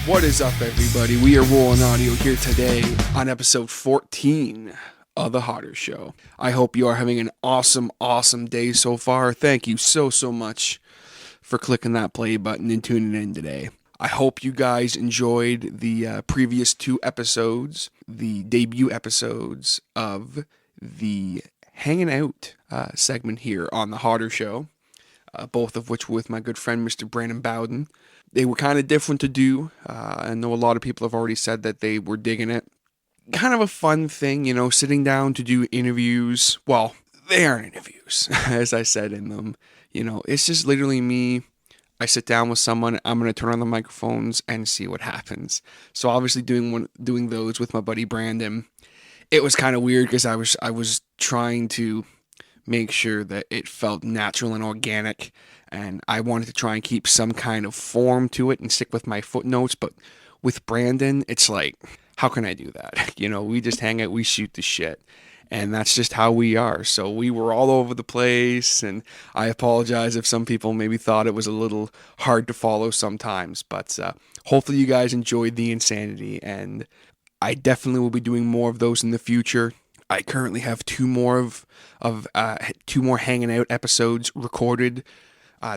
What is up, everybody? We are rolling audio here today on episode 14 of The Hotter Show. I hope you are having an awesome day so far. Thank you so much for clicking that play button and tuning in today. I hope you guys enjoyed the previous two episodes, the debut episodes of the Hanging Out segment here on The Hotter Show, both of which were with my good friend Mr. Brandon Bowden. They were kind of different to do. I know a lot of people have already said that they were digging it. Kind of a fun thing, sitting down to do interviews. Well, they aren't interviews, as I said in them. It's just literally me. I sit down with someone, I'm going to turn on the microphones and see what happens. So obviously doing those with my buddy Brandon, it was kind of weird because I was trying to make sure that it felt natural and organic, and I wanted to try and keep some kind of form to it and stick with my footnotes. But with Brandon, it's like, how can I do that? We just hang out, we shoot the shit, and that's just how we are. So we were all over the place, and I apologize if some people maybe thought it was a little hard to follow sometimes, but hopefully you guys enjoyed the insanity, and I definitely will be doing more of those in the future. I currently have two more hanging out episodes recorded.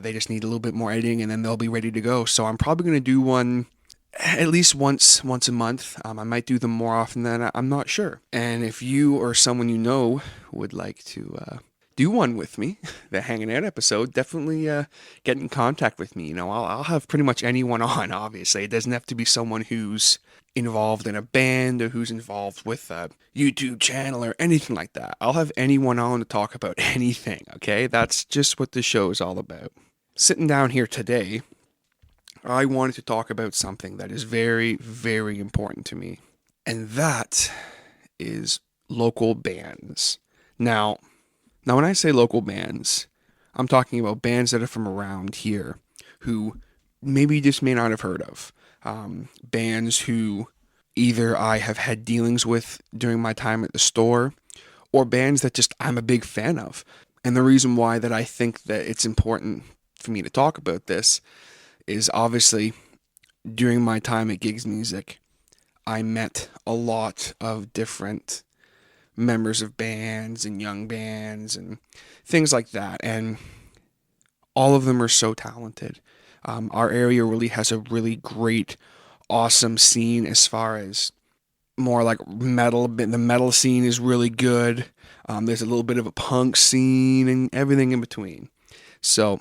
They just need a little bit more editing, and then they'll be ready to go. So I'm probably going to do one at least once a month. I might do them more often than I'm not sure. And if you or someone you know would like to do one with me, the hanging out episode, definitely get in contact with me. I'll have pretty much anyone on. Obviously, it doesn't have to be someone who's involved in a band or who's involved with a YouTube channel or anything like that. I'll have anyone on to talk about anything, okay? That's just what the show is all about. Sitting down here today, I wanted to talk about something that is very, very important to me, and that is local bands. Now when I say local bands, I'm talking about bands that are from around here who maybe you just may not have heard of. Bands who either I have had dealings with during my time at the store, or bands that just I'm a big fan of. And the reason why that I think that it's important for me to talk about this is obviously during my time at Gigs Music, I met a lot of different members of bands and young bands and things like that, and all of them are so talented. Our area really has a really great, awesome scene as far as more like metal. The metal scene is really good. There's a little bit of a punk scene and everything in between. So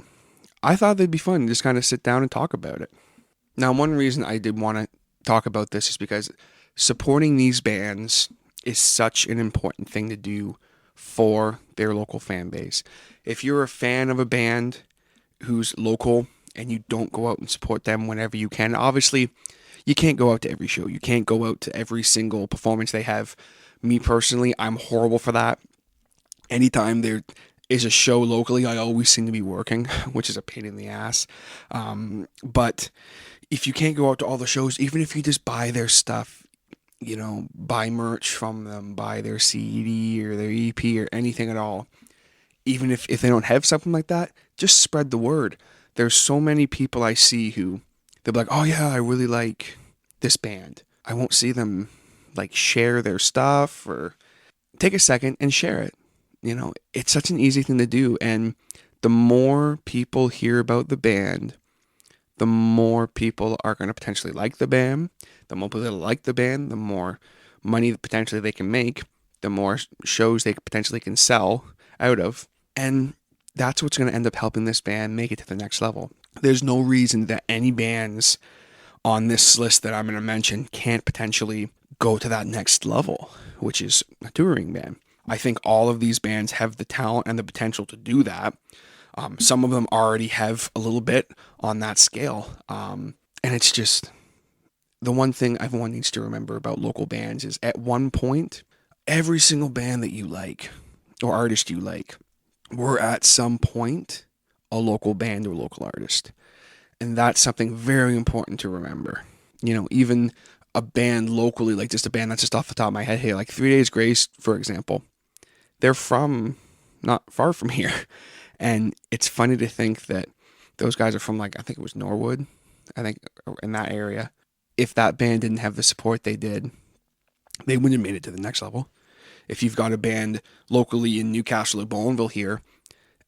I thought it'd be fun to just kind of sit down and talk about it. Now, one reason I did want to talk about this is because supporting these bands is such an important thing to do for their local fan base. If you're a fan of a band who's local and you don't go out and support them whenever you can, obviously you can't go out to every show. You can't go out to every single performance they have. Me personally, I'm horrible for that. Anytime there is a show locally, I always seem to be working, which is a pain in the ass. But if you can't go out to all the shows, even if you just buy their stuff, buy merch from them, buy their CD or their EP or anything at all, even if they don't have something like that, just spread the word. There's so many people I see who they'll be like, oh yeah, I really like this band. I won't see them like share their stuff or take a second and share it. It's such an easy thing to do. And the more people hear about the band, the more people are going to potentially like the band. The more people like the band, the more money potentially they can make, the more shows they potentially can sell out of. And that's what's going to end up helping this band make it to the next level. There's no reason that any bands on this list that I'm going to mention can't potentially go to that next level, which is a touring band. I think all of these bands have the talent and the potential to do that. Some of them already have a little bit on that scale. And it's just the one thing everyone needs to remember about local bands is at one point, every single band that you like or artist you like were at some point a local band or local artist. And that's something very important to remember. Even a band locally, like just a band that's just off the top of my head here, like 3 Days Grace, for example, they're from not far from here. And it's funny to think that those guys are from, like, I think it was Norwood, I think, in that area. if that band didn't have the support they did, they wouldn't have made it to the next level. If you've got a band locally in Newcastle or Bowenville here,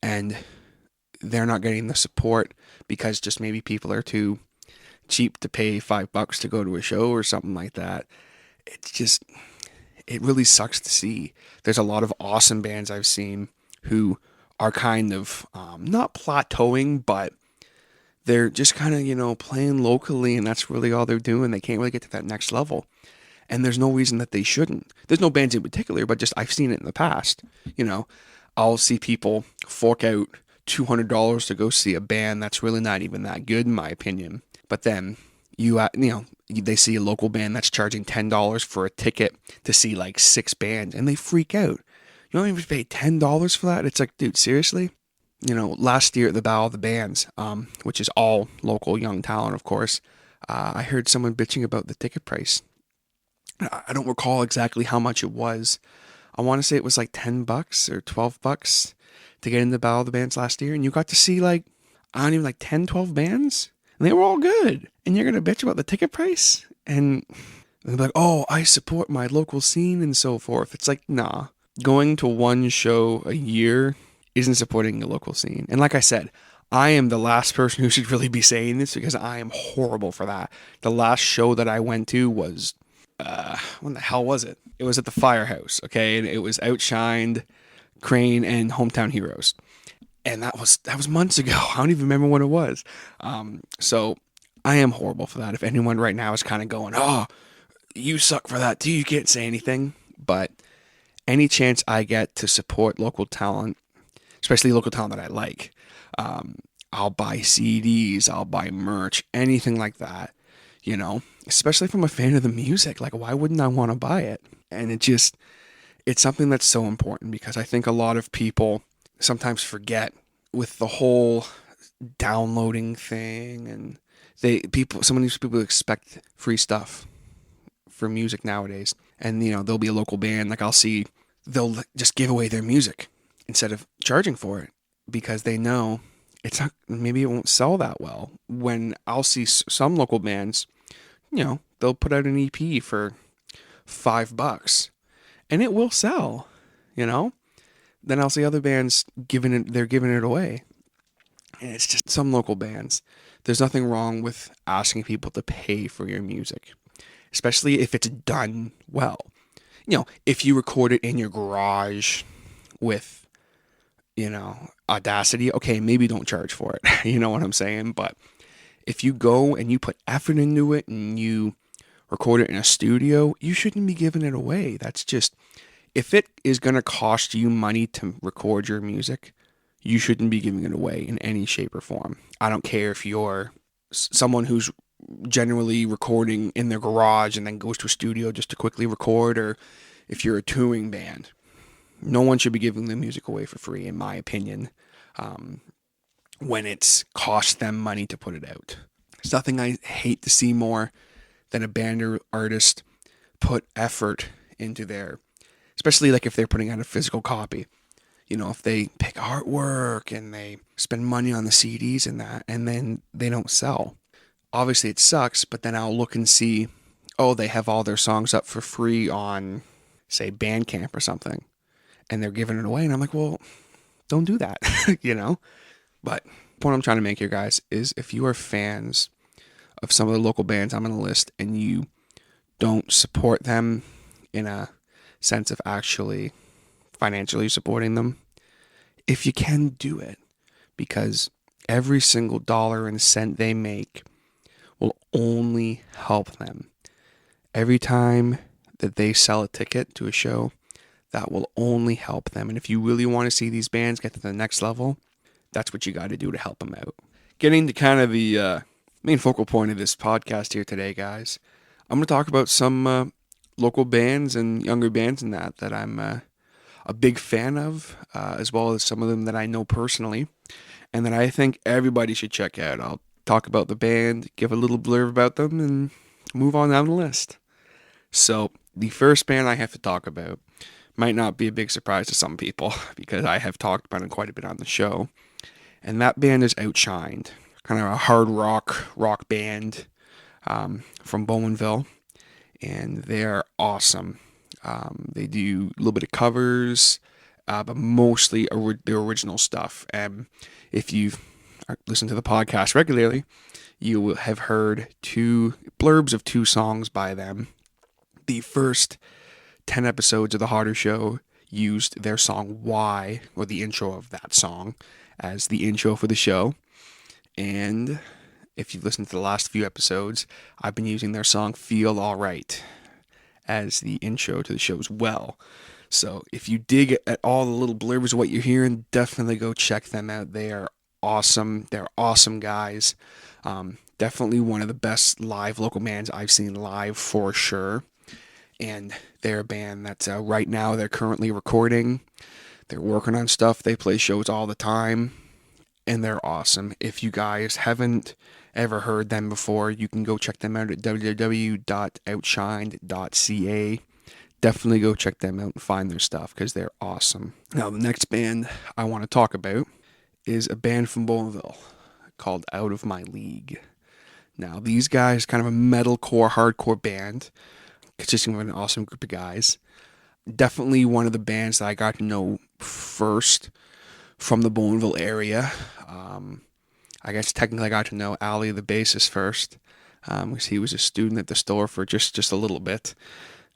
and they're not getting the support because just maybe people are too cheap to pay $5 to go to a show or something like that, it's just, it really sucks to see. There's a lot of awesome bands I've seen who are kind of not plateauing, but they're just kind of, playing locally, and that's really all they're doing. They can't really get to that next level. And there's no reason that they shouldn't. There's no bands in particular, but just I've seen it in the past. You know, I'll see people fork out $200 to go see a band that's really not even that good, in my opinion. But then they see a local band that's charging $10 for a ticket to see like six bands, and they freak out. You don't even pay $10 for that. It's like, dude, seriously? Last year at the Battle of the Bands, which is all local young talent, of course, I heard someone bitching about the ticket price. I don't recall exactly how much it was. I want to say it was like $10 or $12 to get into the Battle of the Bands last year, and you got to see like, I don't even, like 10, 12 bands, and they were all good. And you're gonna bitch about the ticket price, and they're like, "Oh, I support my local scene and so forth." It's like, nah, going to one show a year isn't supporting the local scene. And like I said, I am the last person who should really be saying this because I am horrible for that. The last show that I went to was, when the hell was it? It was at the Firehouse, okay? And it was Outshined, Crane, and Hometown Heroes. And that was months ago. I don't even remember what it was. So I am horrible for that. If anyone right now is kind of going, "Oh, you suck for that too, you can't say anything." But any chance I get to support local talent, especially local talent that I like, I'll buy CDs, I'll buy merch, anything like that, especially if I'm a fan of the music. Like, why wouldn't I want to buy it? And it's something that's so important because I think a lot of people sometimes forget with the whole downloading thing, and some of these people expect free stuff for music nowadays. And there'll be a local band, like they'll just give away their music instead of charging for it because they know it's not, maybe it won't sell that well. When I'll see some local bands, they'll put out an EP for $5 and it will sell, you know? Then I'll see other bands they're giving it away. And it's just some local bands. There's nothing wrong with asking people to pay for your music, especially if it's done well. If you record it in your garage with, Audacity, okay, maybe don't charge for it. You know what I'm saying? But if you go and you put effort into it and you record it in a studio, you shouldn't be giving it away. That's just, if it is going to cost you money to record your music, you shouldn't be giving it away in any shape or form. I don't care if you're someone who's generally recording in their garage and then goes to a studio just to quickly record, or if you're a touring band. No one should be giving the music away for free, in my opinion, when it's cost them money to put it out. There's nothing I hate to see more than a band or artist put effort into especially like if they're putting out a physical copy. If they pick artwork and they spend money on the CDs and that, and then they don't sell. Obviously it sucks, but then I'll look and see, oh, they have all their songs up for free on, say, Bandcamp or something, and they're giving it away, and I'm like, well, don't do that, But the point I'm trying to make here, guys, is if you are fans of some of the local bands I'm on the list and you don't support them in a sense of actually financially supporting them, if you can, do it, because every single dollar and cent they make will only help them. Every time that they sell a ticket to a show, that will only help them. And if you really want to see these bands get to the next level, that's what you got to do to help them out. Getting to kind of the main focal point of this podcast here today, guys, I'm going to talk about some local bands and younger bands and that I'm a big fan of, as well as some of them that I know personally and that I think everybody should check out. I'll talk about the band, give a little blurb about them, and move on down the list. So the first band I have to talk about might not be a big surprise to some people because I have talked about it quite a bit on the show. And that band is Outshined, kind of a hard rock band. from Bowmanville, and they're awesome. They do a little bit of covers, but mostly the original stuff. And if you've listened to the podcast regularly, you will have heard two blurbs of two songs by them. The first 10 episodes of The Harder Show used their song Why, or the intro of that song, as the intro for the show. And if you've listened to the last few episodes, I've been using their song Feel Alright as the intro to the show as well. So if you dig at all the little blurbs of what you're hearing, definitely go check them out. They are awesome. They're awesome guys. Definitely one of the best live local bands I've seen live for sure. And they're a band that right now they're currently recording. They're working on stuff. They play shows all the time. And they're awesome. If you guys haven't ever heard them before, you can go check them out at www.outshined.ca. Definitely go check them out and find their stuff because they're awesome. Now, the next band I want to talk about is a band from Bowmanville called Out of My League. Now, these guys, kind of a metalcore, hardcore band, consisting of an awesome group of guys. Definitely one of the bands that I got to know first from the Bowmanville area. I guess technically I got to know Ali, the bassist, first, because he was a student at the store for just a little bit.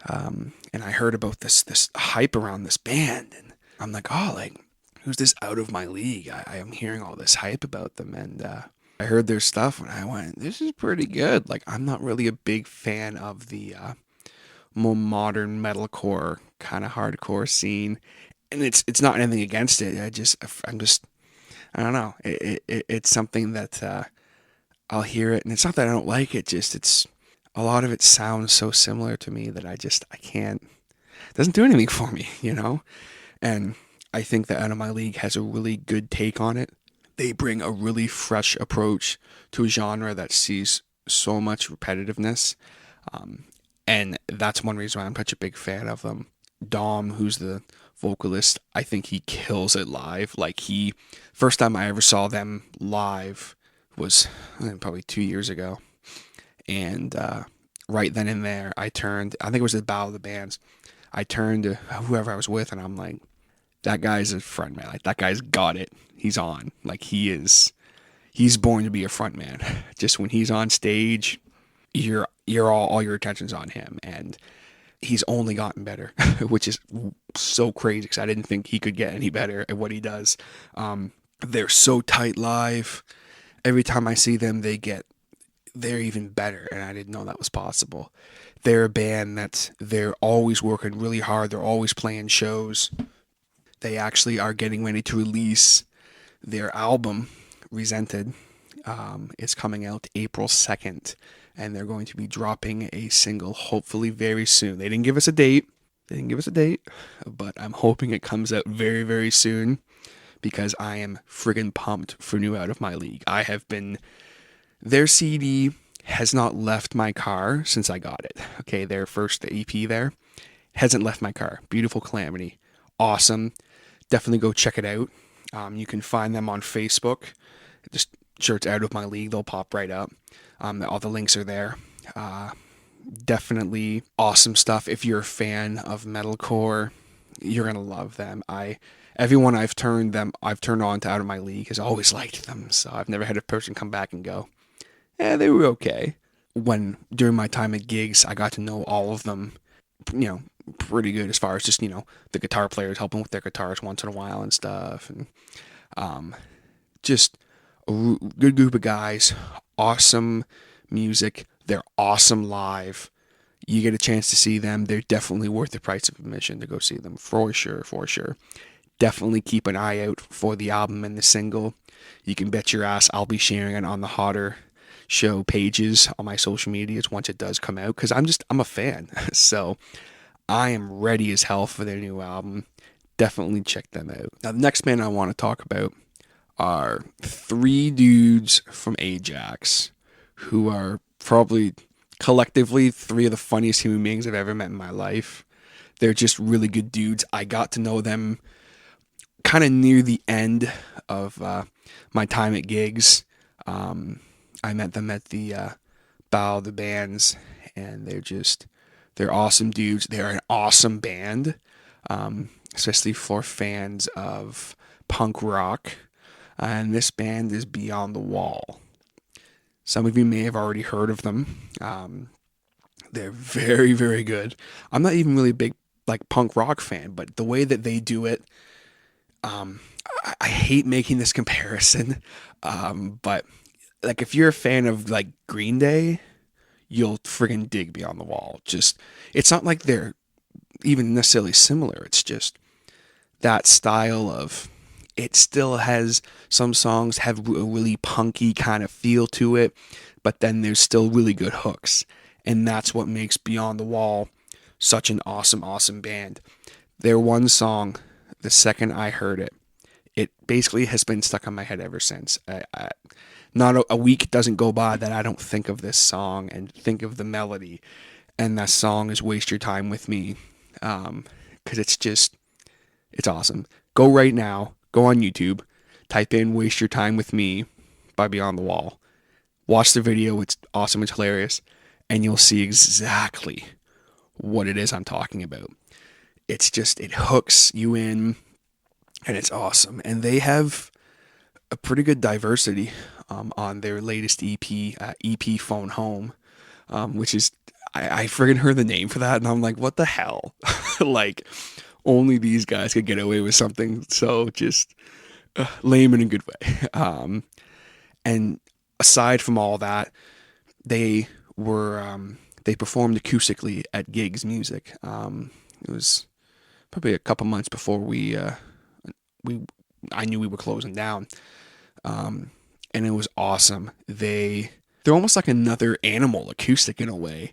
And I heard about this hype around this band, and I'm like, oh, like, who's this Out of My League? I am hearing all this hype about them, and I heard their stuff, and I went, this is pretty good. Like, I'm not really a big fan of the more modern metalcore kind of hardcore scene, and it's not anything against it. I don't know. It's something that I'll hear it, and it's not that I don't like it. Just it's a lot of it sounds so similar to me that I can't. It doesn't do anything for me, you know. And I think that Out of My League has a really good take on it. They bring a really fresh approach to a genre that sees so much repetitiveness, and that's one reason why I'm such a big fan of them. Dom, who's the vocalist, I think he kills it live. Like first time I ever saw them live was probably 2 years ago, and right then and there, I think it was the Battle of the Bands. I turned to whoever I was with, and I'm like, that guy's a front man. Like, that guy's got it. He's on. Like, he's born to be a front man. Just when he's on stage, you're all your attention's on him, and he's only gotten better, which is so crazy because I didn't think he could get any better at what he does. They're so tight live. Every time I see them, they're even better, and I didn't know that was possible. They're a band they're always working really hard. They're always playing shows. They actually are getting ready to release their album, Resented. It's coming out April 2nd, and they're going to be dropping a single hopefully very soon. They didn't give us a date. But I'm hoping it comes out very, very soon because I am friggin' pumped for new Out of My League. Their CD has not left my car since I got it. Okay, their first EP there hasn't left my car. Beautiful Calamity. Awesome. Definitely go check it out. You can find them on Facebook. Just search Out of My League. They'll pop right up. All the links are there. Definitely awesome stuff. If you're a fan of metalcore, you're gonna love them. Everyone I've turned on to Out of My League has always liked them. So I've never had a person come back and go, they were okay. During my time at gigs, I got to know all of them, pretty good as far as just, the guitar players helping with their guitars once in a while and stuff. And just a good group of guys, awesome music. They're awesome live. You get a chance to see them. They're definitely worth the price of admission to go see them, for sure. Definitely keep an eye out for the album and the single. You can bet your ass I'll be sharing it on the Hotter Show pages on my social medias once it does come out, because I'm a fan. So I am ready as hell for their new album. Definitely check them out. Now, the next band I want to talk about are three dudes from Ajax who are probably collectively three of the funniest human beings I've ever met in my life. They're just really good dudes. I got to know them kind of near the end of my time at gigs. I met them at the Bow the bands, and they're awesome dudes. They're an awesome band, especially for fans of punk rock. And this band is Beyond the Wall. Some of you may have already heard of them. They're very, very good. I'm not even really a big like punk rock fan, but the way that they do it, um, I hate making this comparison, but like if you're a fan of like Green Day, you'll friggin' dig Beyond the Wall. Just it's not like they're even necessarily similar. It's just that style of it still has some songs have a really punky kind of feel to it, but then there's still really good hooks. And that's what makes Beyond the Wall such an awesome, awesome band. Their one song, the second I heard it, it basically has been stuck in my head ever since. Not a week doesn't go by that I don't think of this song and think of the melody. And that song is Waste Your Time With Me. Because it's awesome. Go right now, go on YouTube, type in Waste Your Time With Me by Beyond the Wall. Watch the video, it's awesome, it's hilarious, and you'll see exactly what it is I'm talking about. It's just, it hooks you in, and it's awesome. And they have a pretty good diversity on their latest EP, EP Phone Home, which is, I friggin' heard the name for that, and I'm like, what the hell? Like, only these guys could get away with something so just lame in a good way. And aside from all that, they were they performed acoustically at Gigs Music. It was probably a couple months before we I knew we were closing down, and it was awesome. They're almost like another Animal acoustic in a way.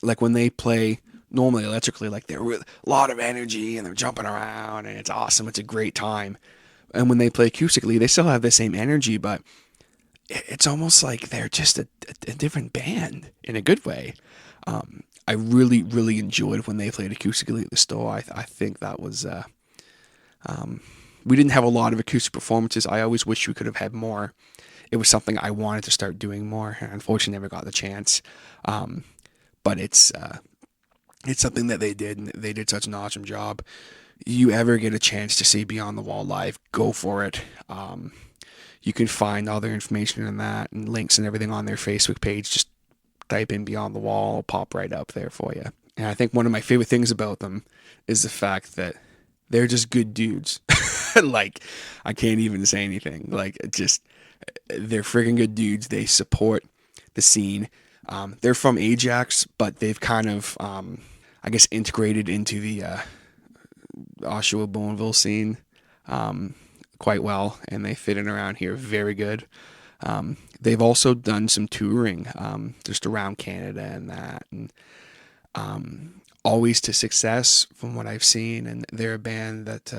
Like when they play normally electrically, like they're with a lot of energy and they're jumping around and it's awesome. It's a great time. And when they play acoustically, they still have the same energy, but it's almost like they're just a different band in a good way. I really, really enjoyed when they played acoustically at the store. I think that was, we didn't have a lot of acoustic performances. I always wish we could have had more. It was something I wanted to start doing more. And unfortunately, never got the chance. But it's something that they did, and they did such an awesome job. You ever get a chance to see Beyond the Wall live, go for it. You can find all their information on that and links and everything on their Facebook page. Just type in Beyond the Wall, it'll pop right up there for you. And I think one of my favorite things about them is the fact that they're just good dudes. Like, I can't even say anything. Like, just, they're freaking good dudes. They support the scene. They're from Ajax, but they've kind of, I guess, integrated into the Oshawa Bonneville scene quite well, and they fit in around here very good. They've also done some touring just around Canada and that, and always to success from what I've seen. And they're a band that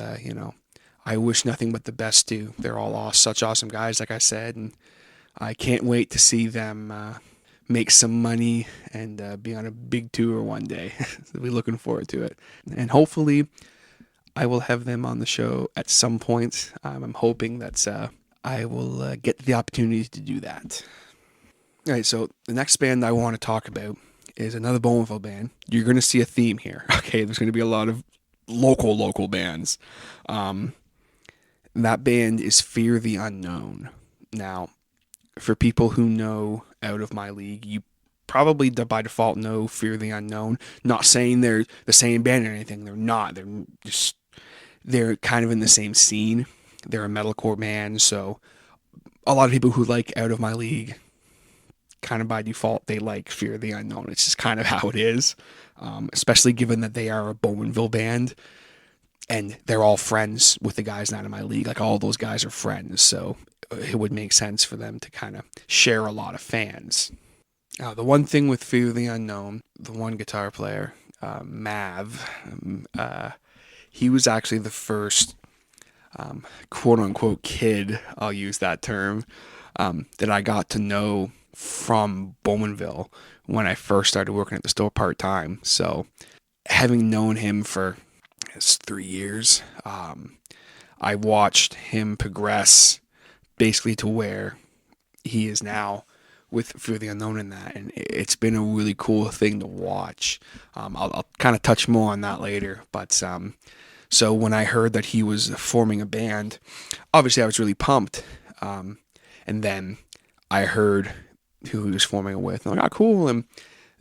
I wish nothing but the best to. They're all such awesome guys, like I said, and I can't wait to see them make some money and be on a big tour one day. So we're looking forward to it, and hopefully I will have them on the show at some point. I'm hoping that I will get the opportunity to do that. All right, so the next band I want to talk about is another Bonneville band. You're going to see a theme here. Okay, there's going to be a lot of local bands. That band is Fear the Unknown. Now, for people who know Out of My League, you probably by default know Fear the Unknown. Not saying they're the same band or anything. They're not. They're kind of in the same scene. They're a metalcore band, so a lot of people who like Out of My League, kind of by default, they like Fear the Unknown. It's just kind of how it is, especially given that they are a Bowmanville band, and they're all friends with the guys not in my league. Like, all those guys are friends, so it would make sense for them to kind of share a lot of fans. The one thing with Fear the Unknown, the one guitar player, Mav, he was actually the first quote unquote kid, I'll use that term, that I got to know from Bowmanville when I first started working at the store part time. So having known him for 3 years, I watched him progress basically to where he is now, with Fear the Unknown in that, and it's been a really cool thing to watch. I'll kind of touch more on that later, but so when I heard that he was forming a band, obviously I was really pumped. And then I heard who he was forming it with. And I'm like, oh, cool. And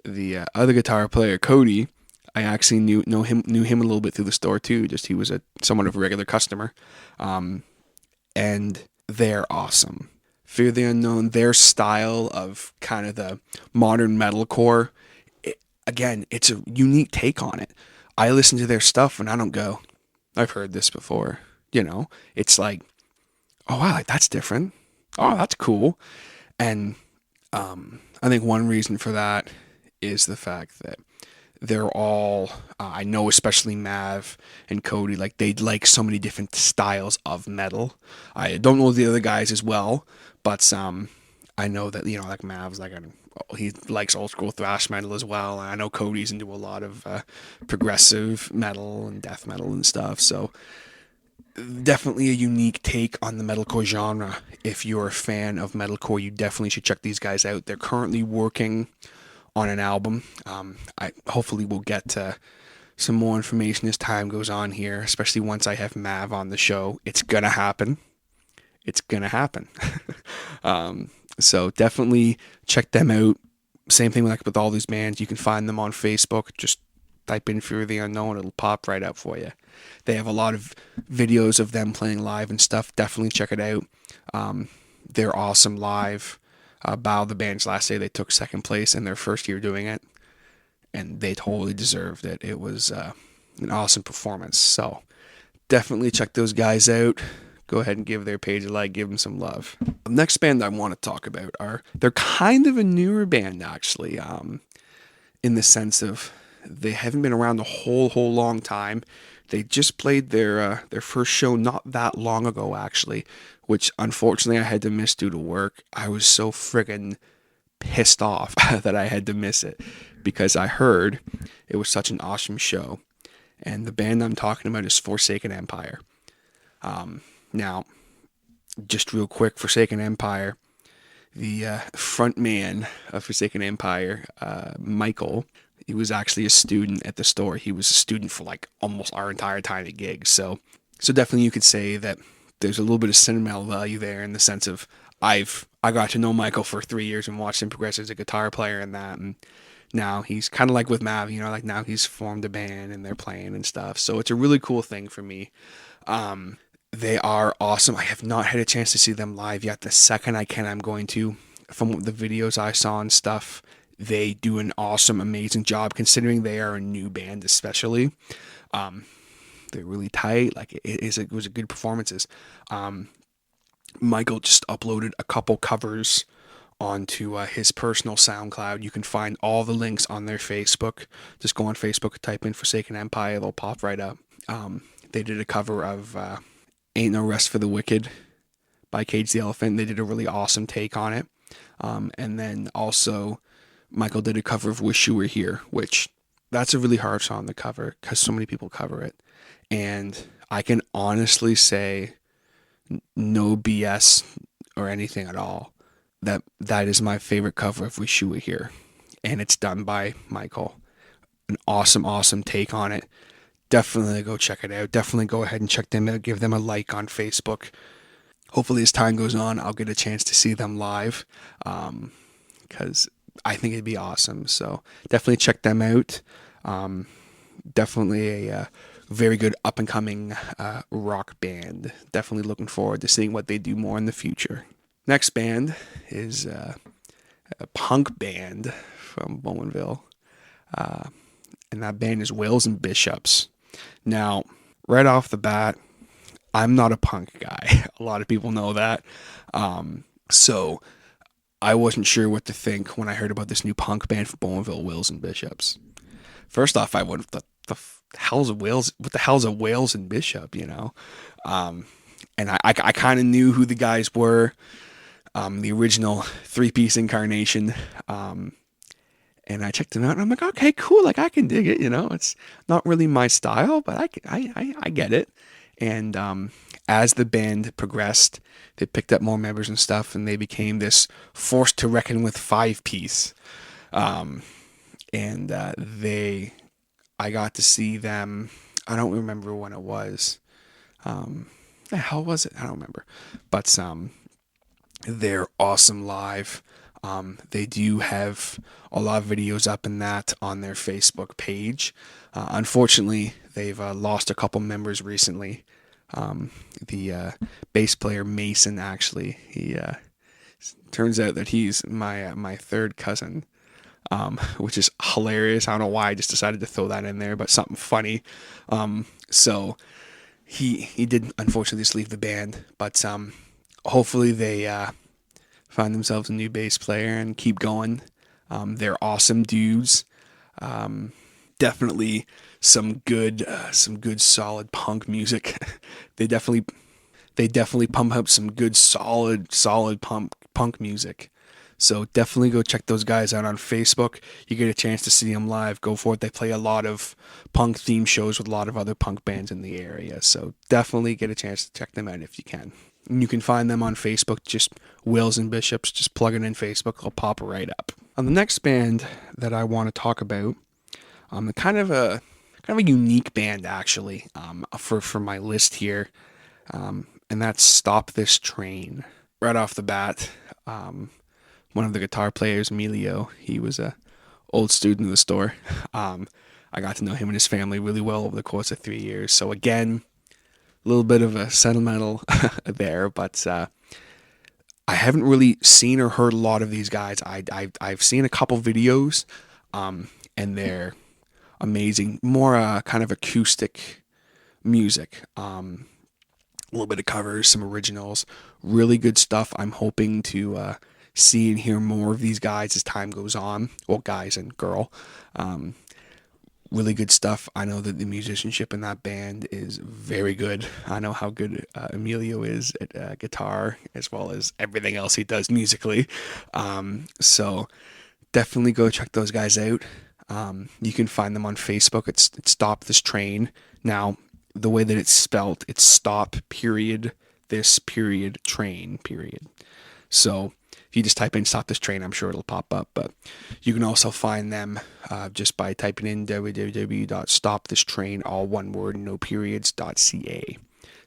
the other guitar player, Cody, I actually knew him a little bit through the store too. Just he was somewhat of a regular customer, and they're awesome. Fear the Unknown, their style of kind of the modern metalcore, again, it's a unique take on it. I listen to their stuff and I don't go, I've heard this before. It's like, oh wow, like that's different. Oh, that's cool. And I think one reason for that is the fact that they're all, I know especially Mav and Cody, like they like so many different styles of metal. I don't know the other guys as well, but I know that, like Mav's like, he likes old school thrash metal as well. And I know Cody's into a lot of progressive metal and death metal and stuff. So definitely a unique take on the metalcore genre. If you're a fan of metalcore, you definitely should check these guys out. They're currently working on an album. I hopefully will get to some more information as time goes on here, especially once I have Mav on the show. It's gonna happen. It's gonna happen. So definitely check them out. Same thing like with all these bands. You can find them on Facebook. Just type in Fear the Unknown. It'll pop right up for you. They have a lot of videos of them playing live and stuff. Definitely check it out. They're awesome live. Bow, the band's last day, they took second place in their first year doing it, and they totally deserved it. It was an awesome performance. So definitely check those guys out. Go ahead and give their page a like, give them some love. The next band I want to talk about they're kind of a newer band actually, in the sense of they haven't been around a whole long time. They just played their first show not that long ago actually, which unfortunately I had to miss due to work. I was so friggin' pissed off that I had to miss it because I heard it was such an awesome show. And the band I'm talking about is Forsaken Empire. Now, just real quick, Forsaken Empire, the front man of Forsaken Empire, Michael, he was actually a student at the store. He was a student for like almost our entire time at gigs. So definitely you could say that there's a little bit of sentimental value there in the sense of I got to know Michael for 3 years and watched him progress as a guitar player and that. And now he's kind of like with Mav, like now he's formed a band and they're playing and stuff. So it's a really cool thing for me. They are awesome. I have not had a chance to see them live yet. The second I can, I'm going to. From the videos I saw and stuff, they do an awesome, amazing job considering they are a new band, especially. They're really tight. Like it was a good performances. Michael just uploaded a couple covers onto his personal SoundCloud. You can find all the links on their Facebook. Just go on Facebook, type in Forsaken Empire, they'll pop right up. They did a cover of Ain't No Rest for the Wicked by Cage the Elephant. They did a really awesome take on it. And then also Michael did a cover of Wish You Were Here, which that's a really hard song to cover because so many people cover it. And I can honestly say, no BS or anything at all, that is my favorite cover of Wish You Were Here. And it's done by Michael. An awesome take on it. Definitely go check it out. Definitely go ahead and check them out. Give them a like on Facebook. Hopefully as time goes on, I'll get a chance to see them live because I think it'd be awesome. So definitely check them out. Definitely a very good up-and-coming rock band. Definitely looking forward to seeing what they do more in the future. Next band is a punk band from Bowmanville. And that band is Whales and Bishops. Now, right off the bat, I'm not a punk guy. A lot of people know that. So I wasn't sure what to think when I heard about this new punk band from Bowmanville, Whales and Bishops. First off, I went, what the hell's a Whales? What the hell's a Whales and Bishop? And I kind of knew who the guys were. The original 3-piece incarnation. And I checked them out, and I'm like, okay, cool. Like I can dig it. It's not really my style, but I get it. And as the band progressed, they picked up more members and stuff, and they became this force to reckon with five piece. Um, and I got to see them. I don't remember when it was. Um, the hell was it? I don't remember. But they're awesome live. They do have a lot of videos up in that on their Facebook page. Unfortunately, they've lost a couple members recently. The bass player Mason, actually, he turns out that he's my third cousin, which is hilarious. I don't know why I just decided to throw that in there, but something funny. So he did unfortunately just leave the band, but hopefully they find themselves a new bass player and keep going. They're awesome dudes. Definitely some good solid punk music. they definitely they definitely pump up some good solid punk music. So definitely go check those guys out on Facebook. You get a chance to see them live, go for it. They play a lot of punk theme shows with a lot of other punk bands in the area. So definitely get a chance to check them out if you can. And you can find them on Facebook, just Wills and Bishops. Just plug it in Facebook, it'll pop right up. On the next band that I want to talk about, kind of a unique band actually, for my list here, and that's Stop This Train. Right off the bat, one of the guitar players, Emilio, he was a old student of the store. I got to know him and his family really well over the course of 3 years. So again, a little bit of a sentimental there, but I haven't really seen or heard a lot of these guys. I've seen a couple videos, and they're amazing. More kind of acoustic music. A little bit of covers, some originals, really good stuff. I'm hoping to see and hear more of these guys as time goes on. Well, guys and girl. Really good stuff. I know that the musicianship in that band is very good. I know how good Emilio is at guitar as well as everything else he does musically. So definitely go check those guys out. You can find them on Facebook. It's Stop This Train. Now, the way that it's spelt, it's stop period this period train period. So if you just type in Stop This Train, I'm sure it'll pop up. But you can also find them just by typing in www.stopthistrain, all one word, no periods.ca.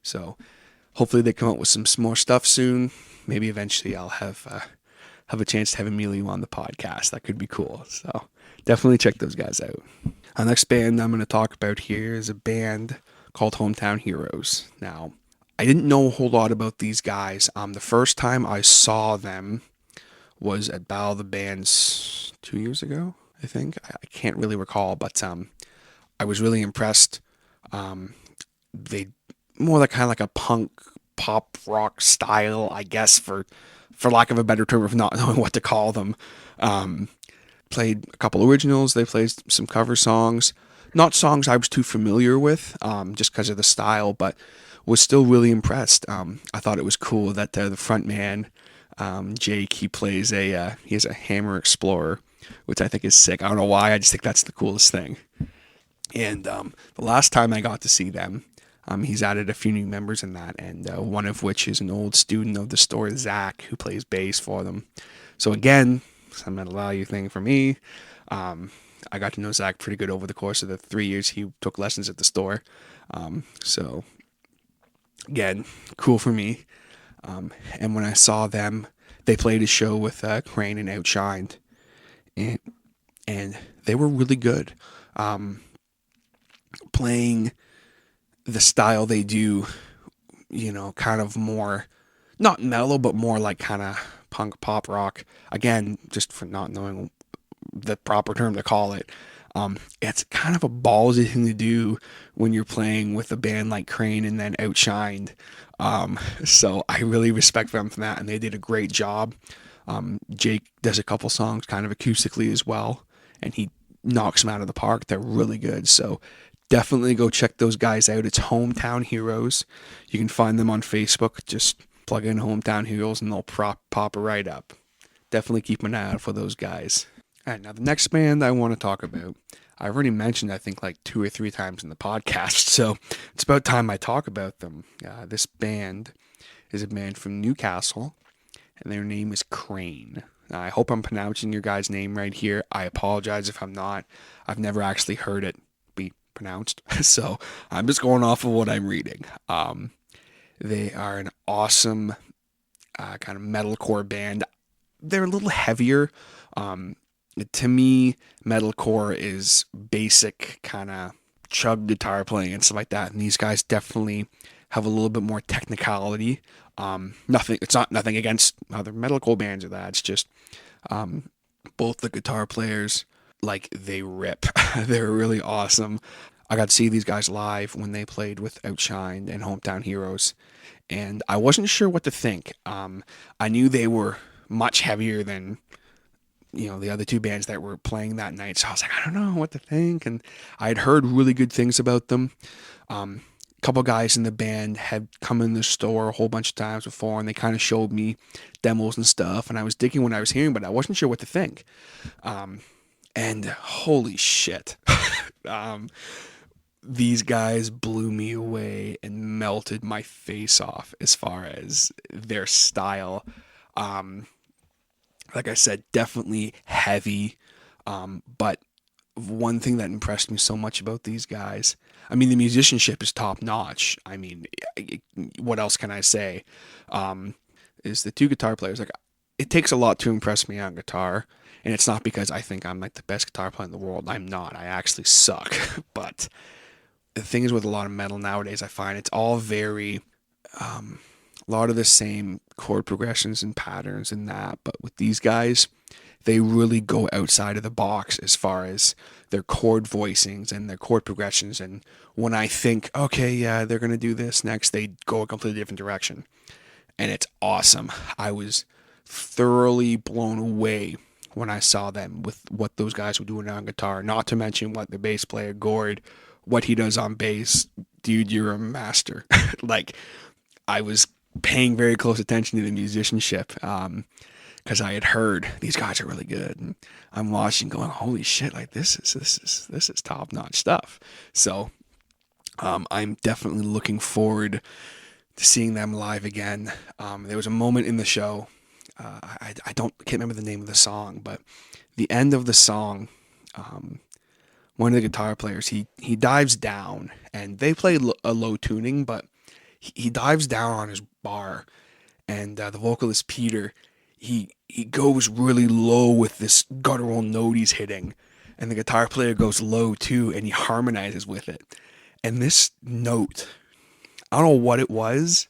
So hopefully they come up with some more stuff soon. Maybe eventually I'll have a chance to have Emilio on the podcast. That could be cool. So definitely check those guys out. Our next band I'm going to talk about here is a band called Hometown Heroes. Now, I didn't know a whole lot about these guys. The first time I saw them was at Battle of the Bands 2 years ago, I think. I can't really recall, but I was really impressed. They more like kind of like a punk pop rock style, I guess, for lack of a better term of not knowing what to call them. Played a couple originals. They played some cover songs. Not songs I was too familiar with, just because of the style, but was still really impressed. I thought it was cool that the front man, Jake, he has a Hammer Explorer, which I think is sick. I don't know why, I just think that's the coolest thing. And the last time I got to see them, he's added a few new members in that, and one of which is an old student of the store, Zach, who plays bass for them. So again, sentimental value thing for me. I got to know Zach pretty good over the course of the 3 years he took lessons at the store. So again, cool for me. And when I saw them, they played a show with Crane and Outshined, and they were really good. Playing the style they do, kind of more, not mellow, but more like kind of punk pop rock. Again, just for not knowing the proper term to call it. It's kind of a ballsy thing to do when you're playing with a band like Crane and then Outshined. So I really respect them for that, and they did a great job. Jake does a couple songs kind of acoustically as well, and he knocks them out of the park. They're really good. So definitely go check those guys out. It's Hometown Heroes. You can find them on Facebook. Just plug in Hometown Heroes and they'll pop right up. Definitely keep an eye out for those guys. And now the next band I want to talk about, I've already mentioned I think like 2 or 3 times in the podcast, so it's about time I talk about them. This band is a band from Newcastle, and their name is Crane. I hope I'm pronouncing your guy's name right here. I apologize if I'm not. I've never actually heard it be pronounced, so I'm just going off of what I'm reading. They are an awesome kind of metalcore band. They're a little heavier. Um, to me, metalcore is basic kind of chug guitar playing and stuff like that, and these guys definitely have a little bit more technicality. Nothing. It's not nothing against other metalcore bands or that. It's just both the guitar players, like they rip. They're really awesome. I got to see these guys live when they played with Outshine and Hometown Heroes, and I wasn't sure what to think. I knew they were much heavier than the other two bands that were playing that night, so I was like, I don't know what to think, and I had heard really good things about them. A couple guys in the band had come in the store a whole bunch of times before, and they kind of showed me demos and stuff, and I was digging what I was hearing, but I wasn't sure what to think. And holy shit. um, these guys blew me away and melted my face off as far as their style. Um, like I said, definitely heavy. But one thing that impressed me so much about these guys, I mean, the musicianship is top notch. I mean, what else can I say? Is the two guitar players. Like, it takes a lot to impress me on guitar. And it's not because I think I'm like the best guitar player in the world. I'm not. I actually suck. But the thing is with a lot of metal nowadays, I find it's all very a lot of the same chord progressions and patterns and that. But with these guys, they really go outside of the box as far as their chord voicings and their chord progressions. And when I think, okay, yeah, they're going to do this next, they go a completely different direction. And it's awesome. I was thoroughly blown away when I saw them with what those guys were doing on guitar. Not to mention what the bass player, Gord, what he does on bass. Dude, you're a master. Like, I was paying very close attention to the musicianship because I had heard these guys are really good, and I'm watching, going, "Holy shit! Like this is top notch stuff." So I'm definitely looking forward to seeing them live again. There was a moment in the show. I can't remember the name of the song, but the end of the song, one of the guitar players he dives down, and they play a low tuning, but he dives down on his bar, and the vocalist Peter, he goes really low with this guttural note he's hitting, and the guitar player goes low too, and he harmonizes with it. And this note, I don't know what it was,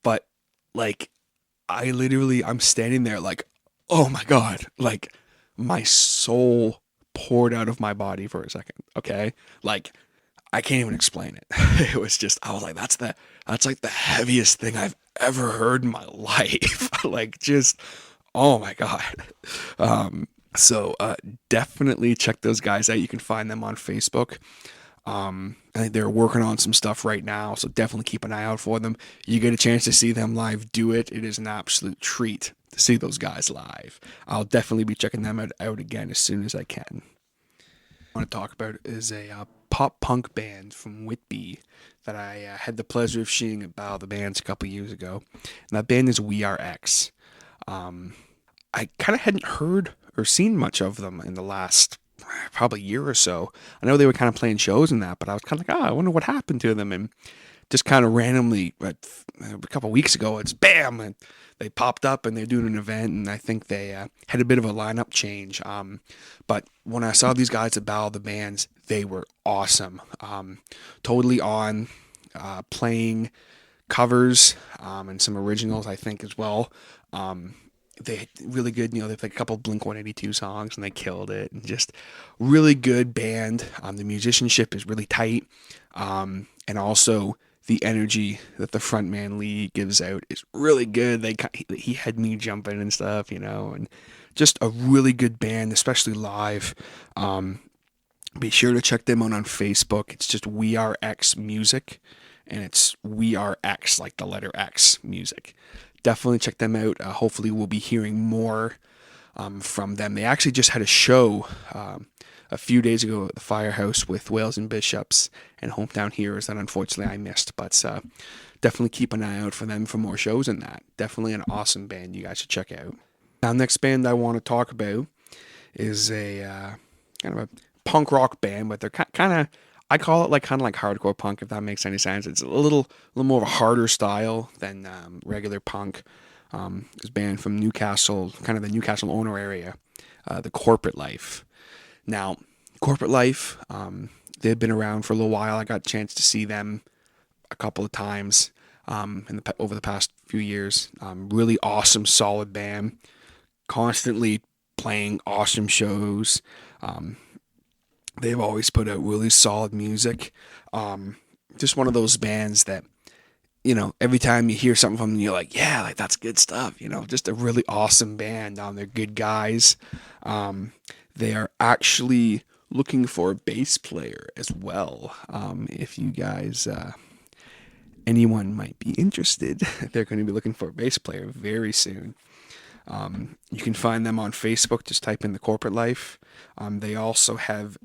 but like I'm standing there like, oh my god, like my soul poured out of my body for a second. Okay, like I can't even explain it. It was just, I was like, that's like the heaviest thing I've ever heard in my life. Like, just, oh my God. So definitely check those guys out. You can find them on Facebook. I think they're working on some stuff right now, so definitely keep an eye out for them. You get a chance to see them live, do it. It is an absolute treat to see those guys live. I'll definitely be checking them out again as soon as I can. Want to talk about is a pop punk band from Whitby that I had the pleasure of seeing at Battle of the Bands a couple years ago. And that band is We Are X. I kind of hadn't heard or seen much of them in the last probably year or so. I know they were kind of playing shows and that, but I was kind of like, I wonder what happened to them. And just kind of randomly, a couple weeks ago, it's bam, and they popped up and they're doing an event, and I think they had a bit of a lineup change. But when I saw these guys at Battle of the Bands, they were awesome. Totally on, playing covers and some originals, I think, as well. They really good, they played a couple of Blink 182 songs and they killed it. And just really good band. The musicianship is really tight, and also the energy that the frontman Lee gives out is really good. He had me jumping and stuff, and just a really good band, especially live. Be sure to check them out on Facebook. It's just We Are X Music, and it's We Are X, like the letter X music. Definitely check them out. Hopefully we'll be hearing more from them. They actually just had a show a few days ago at the Firehouse with Whales and Bishops and Hometown Heroes that unfortunately I missed. But definitely keep an eye out for them for more shows in that. Definitely an awesome band you guys should check out. Now, next band I want to talk about is a kind of a punk rock band, but they're kind of, I call it like kind of like hardcore punk, if that makes any sense. It's a little more of a harder style than regular punk. This band from Newcastle, kind of the Newcastle owner area, the Corporate Life. Now, Corporate Life, they've been around for a little while. I got a chance to see them a couple of times over the past few years. Really awesome, solid band. Constantly playing awesome shows. They've always put out really solid music. Just one of those bands that, every time you hear something from them, you're like, yeah, like that's good stuff. Just a really awesome band. They're good guys. They are actually looking for a bass player as well. If you guys, anyone might be interested, they're going to be looking for a bass player very soon. You can find them on Facebook. Just type in the Corporate Life. They also have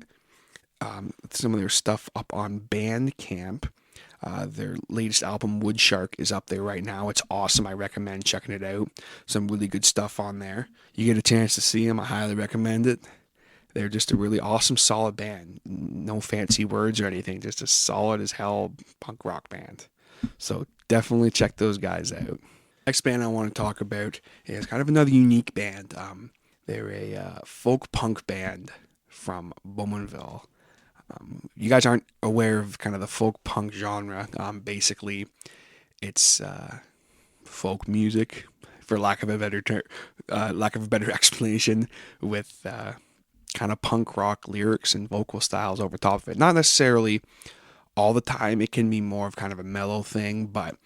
some of their stuff up on Bandcamp. Their latest album, Wood Shark, is up there right now. It's awesome. I recommend checking it out. Some really good stuff on there. You get a chance to see them, I highly recommend it. They're just a really awesome, solid band. No fancy words or anything. Just a solid as hell punk rock band. So definitely check those guys out. Next band I want to talk about is kind of another unique band. They're a folk punk band from Bowmanville. You guys aren't aware of kind of the folk punk genre. Basically, it's folk music, for lack of a better explanation, with kind of punk rock lyrics and vocal styles over top of it. Not necessarily all the time. It can be more of kind of a mellow thing, but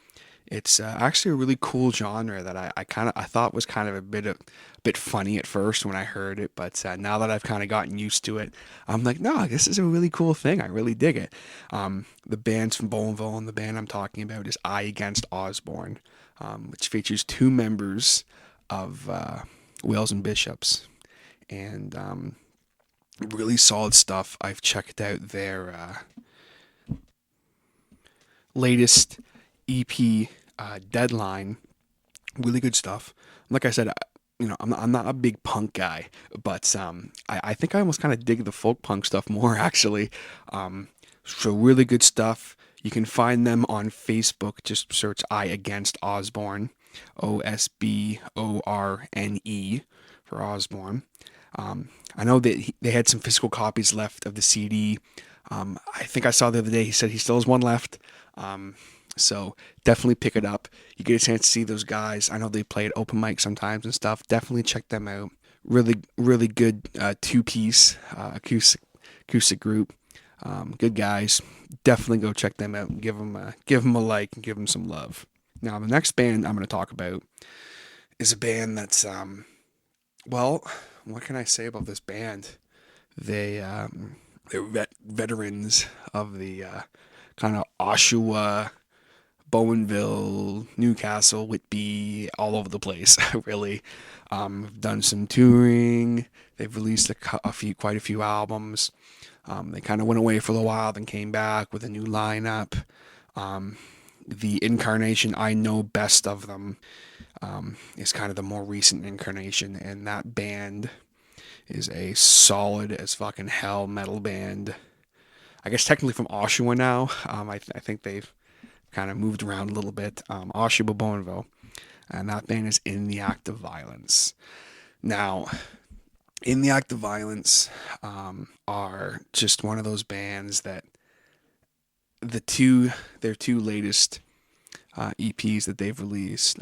it's actually a really cool genre that I thought was kind of a bit funny at first when I heard it, but now that I've kind of gotten used to it, I'm like, no, this is a really cool thing. I really dig it. The band's from Bowmanville, and the band I'm talking about is I Against Osborne, which features two members of Whales and Bishops, and really solid stuff. I've checked out their latest EP, Deadline. Really good stuff. Like I said, I'm not a big punk guy, but I think I almost kind of dig the folk punk stuff more actually. So really good stuff. You can find them on Facebook. Just search I Against Osborne, Osborne for Osborne. I know that they had some physical copies left of the CD. I think I saw the other day he said he still has one left. So definitely pick it up. You get a chance to see those guys. I know they play at open mic sometimes and stuff. Definitely check them out. Really, really good two-piece acoustic group. Good guys. Definitely go check them out and give them a like and give them some love. Now the next band I'm going to talk about is a band that's well, what can I say about this band? They're veterans of the kind of Oshawa, Bowmanville, Newcastle, Whitby, all over the place, really. Done some touring. They've released quite a few albums. They kind of went away for a while, then came back with a new lineup. The incarnation I know best of them is kind of the more recent incarnation, and that band is a solid as fucking hell metal band. I guess technically from Oshawa now. I think they've kind of moved around a little bit. Oshawa, Bowmanville, and that band is In the Act of Violence. Now, In the Act of Violence are just one of those bands that their two latest EPs that they've released.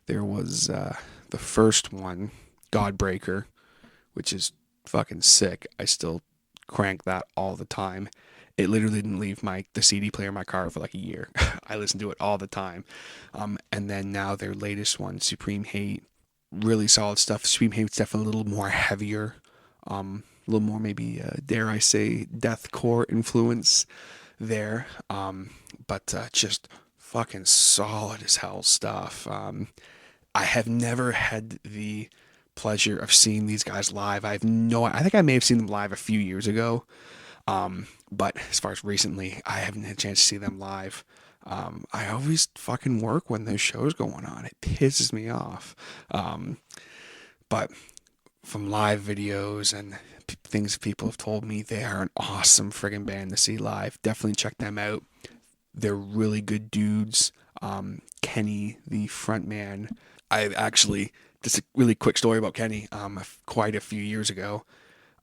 There was the first one, Godbreaker, which is fucking sick. I still crank that all the time. It literally didn't leave the CD player in my car for like a year. I listen to it all the time. And then now their latest one, Supreme Hate, really solid stuff. Supreme Hate's definitely a little more heavier, a little more maybe, dare I say, deathcore influence there. But just fucking solid as hell stuff. I have never had the pleasure of seeing these guys live. I think I may have seen them live a few years ago. But as far as recently, I haven't had a chance to see them live. I always fucking work when there's shows going on. It pisses me off. Um, but from live videos and things people have told me, they are an awesome friggin' band to see live. Definitely check them out. They're really good dudes. Kenny, the front man, I actually, just a really quick story about Kenny. Quite a few years ago,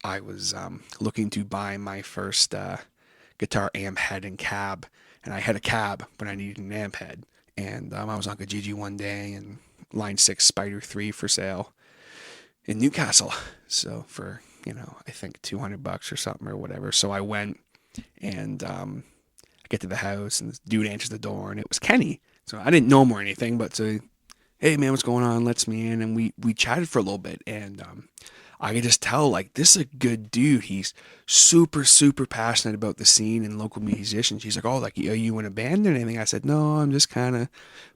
I was looking to buy my first guitar amp head and cab, and I had a cab, but I needed an amp head. And I was on Kijiji one day, and Line 6 Spider 3 for sale in Newcastle. So for, I think $200 or something or whatever. So I went, and I get to the house, and this dude answers the door, and it was Kenny. So I didn't know him or anything, but so, hey man, what's going on? Lets me in, and we chatted for a little bit, and I could just tell, like, this is a good dude. He's super, super passionate about the scene and local musicians. He's like, oh, like, are you in a band or anything? I said, no, I'm just kind of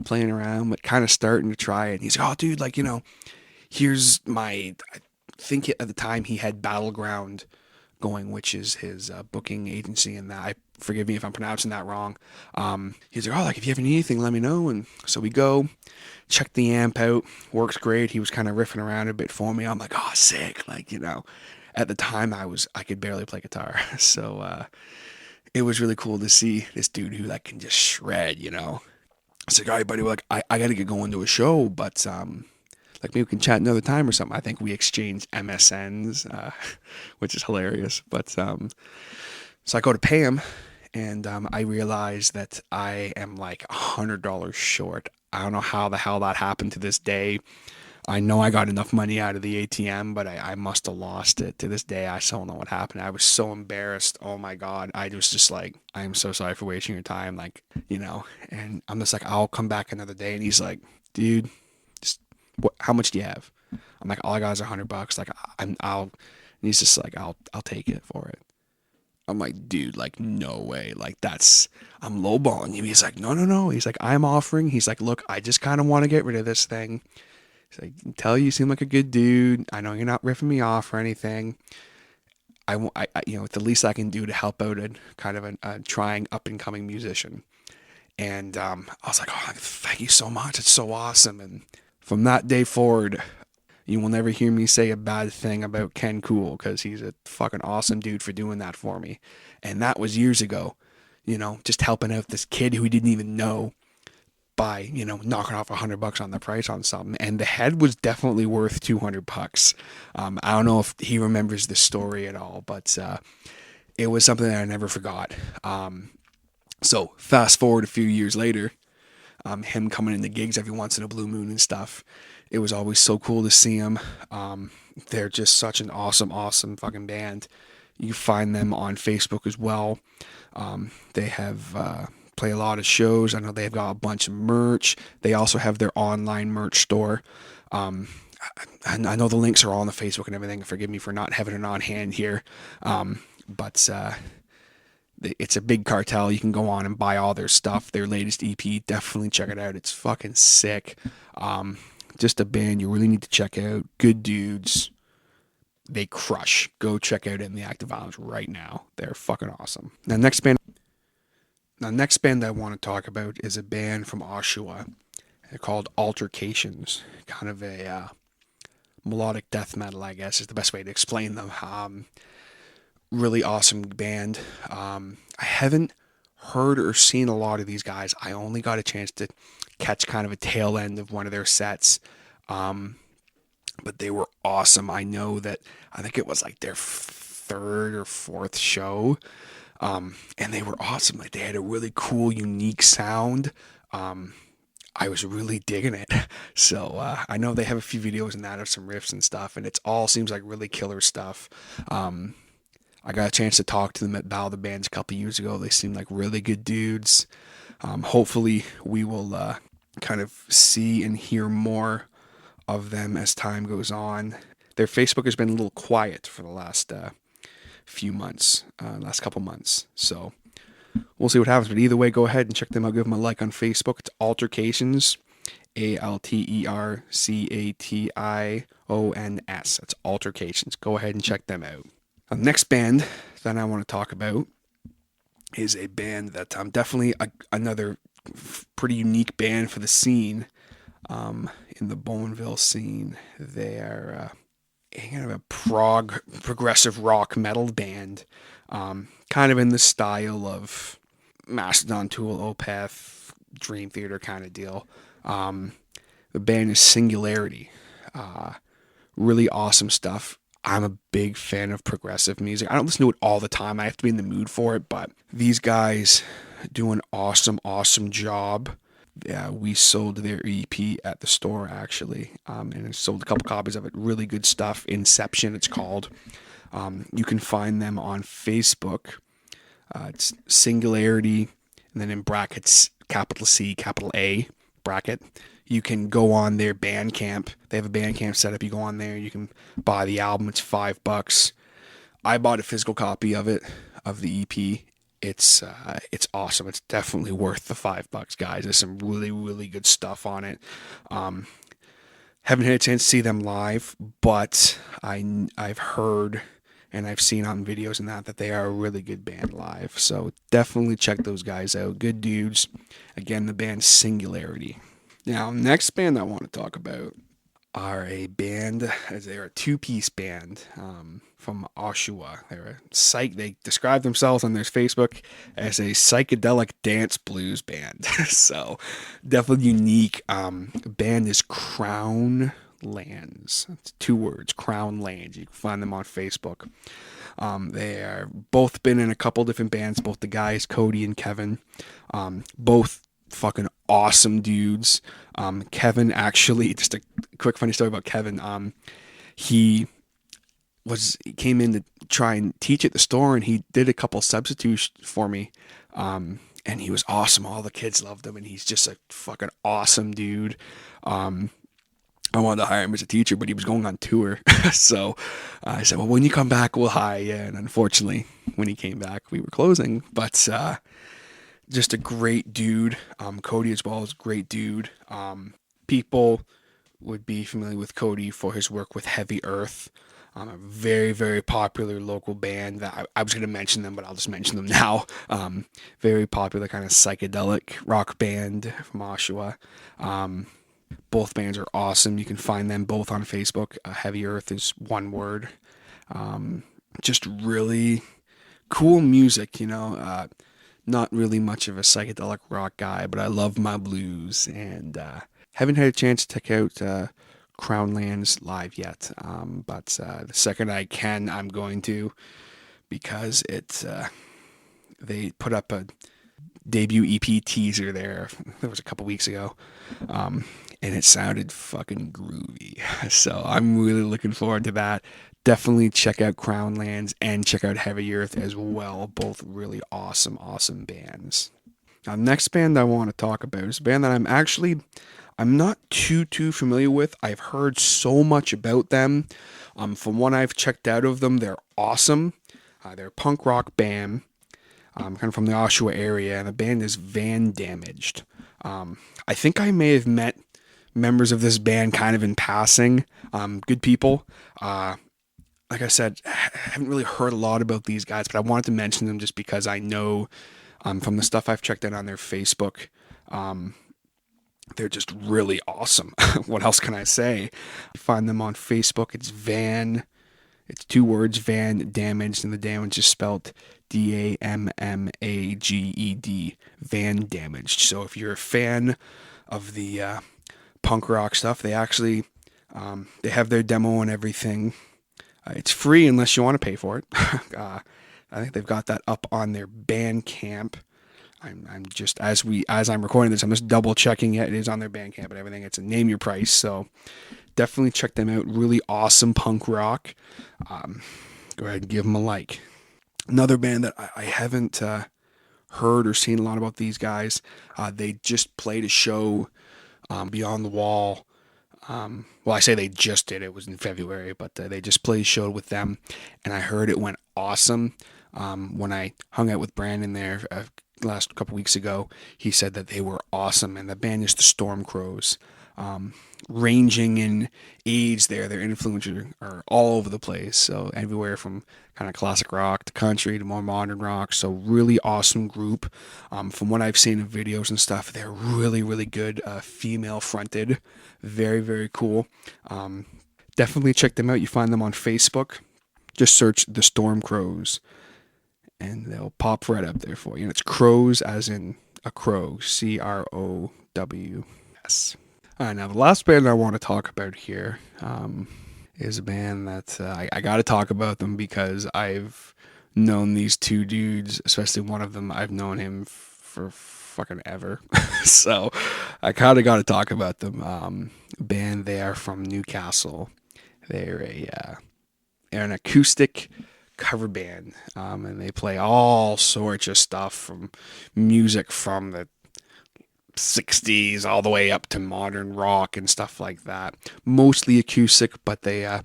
playing around, but kind of starting to try it. And he's like, oh, dude, like, here's I think at the time he had Battleground going, which is his booking agency, and that, forgive me if I'm pronouncing that wrong. He's like, oh, like, if you ever need anything, let me know. And so we go, check the amp out, works great. He was kind of riffing around a bit for me. I'm like, oh, sick. Like, at the time I could barely play guitar. So, it was really cool to see this dude who, like, can just shred. I said, all right, buddy, like, I got to get going to a show, but, like, maybe we can chat another time or something. I think we exchanged MSNs, which is hilarious. But, so I go to pay him, and I realize that I am like $100 short. I don't know how the hell that happened to this day. I know I got enough money out of the ATM, but I must have lost it. To this day, I still don't know what happened. I was so embarrassed. Oh my God. I was just like, I am so sorry for wasting your time. Like, and I'm just like, I'll come back another day. And he's like, dude, just how much do you have? I'm like, all I got is $100. Like, and he's just like, I'll take it for it. I'm like, dude, like, no way. Like, I'm lowballing you. He's like, no, no, no. He's like, I'm offering. He's like, look, I just kind of want to get rid of this thing. He's like, tell you seem like a good dude. I know you're not riffing me off or anything. It's the least I can do to help out a kind of a trying up and coming musician. And I was like, oh, thank you so much. It's so awesome. And from that day forward, you will never hear me say a bad thing about Ken Cool, because he's a fucking awesome dude for doing that for me. And that was years ago, just helping out this kid who he didn't even know by, knocking off $100 on the price on something. And the head was definitely worth $200. I don't know if he remembers the story at all, but it was something that I never forgot. So fast forward a few years later, him coming into gigs every once in a blue moon and stuff. It was always so cool to see them. They're just such an awesome, awesome fucking band. You find them on Facebook as well. They have play a lot of shows. I know they've got a bunch of merch. They also have their online merch store. And I know the links are all on the Facebook and everything. Forgive me for not having it on hand here. But it's a big cartel. You can go on and buy all their stuff. Their latest EP, definitely check it out. It's fucking sick. Just a band you really need to check out. Good dudes. They crush. Go check out In the Act of Violence right now. They're fucking awesome. Next band I want to talk about is a band from Oshawa. They're called Altercations. Kind of a melodic death metal, I guess, is the best way to explain them. Really awesome band. I haven't heard or seen a lot of these guys. I only got a chance to catch kind of a tail end of one of their sets. But they were awesome. I know that I think it was like their third or fourth show. And they were awesome. Like, they had a really cool, unique sound. I was really digging it. So I know they have a few videos in that of some riffs and stuff, and it all seems like really killer stuff. I got a chance to talk to them at Battle of the Bands a couple years ago. They seem like really good dudes. Hopefully we will kind of see and hear more of them as time goes on. Their Facebook has been a little quiet for the last last couple months. So we'll see what happens. But either way, go ahead and check them out. Give them a like on Facebook. It's Altercations. Altercations. That's Altercations. Go ahead and check them out. The next band that I want to talk about is a band that definitely another pretty unique band for the scene in the Bonneville scene. They're kind of a progressive rock metal band, kind of in the style of Mastodon, Tool, Opeth, Dream Theater kind of deal. Um, the band is Singularity. Uh, really awesome stuff. I'm a big fan of progressive music. I don't listen to it all the time. I have to be in the mood for it, but these guys do an awesome, awesome job. Yeah, we sold their EP at the store actually, and I sold a couple copies of it. Really good stuff. Inception, it's called. You can find them on Facebook. It's Singularity, and then in brackets, capital C, capital A, bracket. You can go on their Bandcamp. They have a Bandcamp set up. You go on there, you can buy the album. It's $5. I bought a physical copy of it, of the EP. It's awesome. It's definitely worth the $5, guys. There's some really, really good stuff on it. Um, haven't had a chance to see them live, but I've heard and I've seen on videos and that they are a really good band live. So definitely check those guys out. Good dudes. Again, the band Singularity. Now, next band I want to talk about are a band, as they're a two-piece band from Oshawa. They describe themselves on their Facebook as a psychedelic dance blues band. So definitely unique. The band is Crown Lands. It's two words, Crown Lands. You can find them on Facebook. They are both been in a couple different bands, both the guys, Cody and Kevin. Both fucking awesome dudes. Kevin actually, just a quick funny story about Kevin. He came in to try and teach at the store, and he did a couple substitutes for me. And he was awesome. All the kids loved him, and he's just a fucking awesome dude. I wanted to hire him as a teacher, but he was going on tour. So I said, well, when you come back, we'll hire you. And unfortunately, when he came back, we were closing. But just a great dude. Cody as well is a great dude. People would be familiar with Cody for his work with Heavy Earth, a very, very popular local band that I was going to mention them, but I'll just mention them now. Very popular kind of psychedelic rock band from Oshawa. Both bands are awesome. You can find them both on Facebook. Heavy Earth is one word. Just really cool music, not really much of a psychedelic rock guy, but I love my blues, and haven't had a chance to check out Crownlands live yet. But the second I can, I'm going to, because they put up a debut EP teaser there. That was a couple weeks ago, and it sounded fucking groovy. So I'm really looking forward to that. Definitely check out Crownlands and check out Heavy Earth as well. Both really awesome, awesome bands. Now, next band I want to talk about is a band that I'm not too familiar with. I've heard so much about them. From what I've checked out of them, they're awesome. They're a punk rock band, kind of from the Oshawa area, and the band is Van Damaged. I think I may have met members of this band kind of in passing. Good people. Like I said, I haven't really heard a lot about these guys, but I wanted to mention them just because I know from the stuff I've checked out on their Facebook, they're just really awesome. What else can I say? Find them on Facebook. It's two words, Van Damaged, and the damage is spelled Dammaged, Van Damaged. So if you're a fan of the punk rock stuff, they actually they have their demo and everything. It's free unless you want to pay for it. I think they've got that up on their Bandcamp. I'm just as I'm recording this, I'm just double checking it. It is on their Bandcamp and everything. It's a name your price, so definitely check them out. Really awesome punk rock. Go ahead and give them a like. Another band that I haven't heard or seen a lot about these guys. They just played a show Beyond the Wall. Well, I say they just did. It was in February, but they just played a show with them, and I heard it went awesome. When I hung out with Brandon there last couple weeks ago, he said that they were awesome, and the band is the Storm Crows. ranging in age there. Their influences are all over the place. So everywhere from kind of classic rock to country to more modern rock. So really awesome group. From what I've seen in videos and stuff, they're really, really good. Female fronted. Very, very cool. Definitely check them out. You find them on Facebook. Just search the Storm Crows and they'll pop right up there for you. And it's crows as in a crow, Crows. All right, now the last band I want to talk about here is a band that I got to talk about them because I've known these two dudes, especially one of them. I've known him for fucking ever, so I kind of got to talk about them. Band, they are from Newcastle. They're they're an acoustic cover band, and they play all sorts of stuff from music from the 60s all the way up to modern rock and stuff like that. Mostly acoustic, but they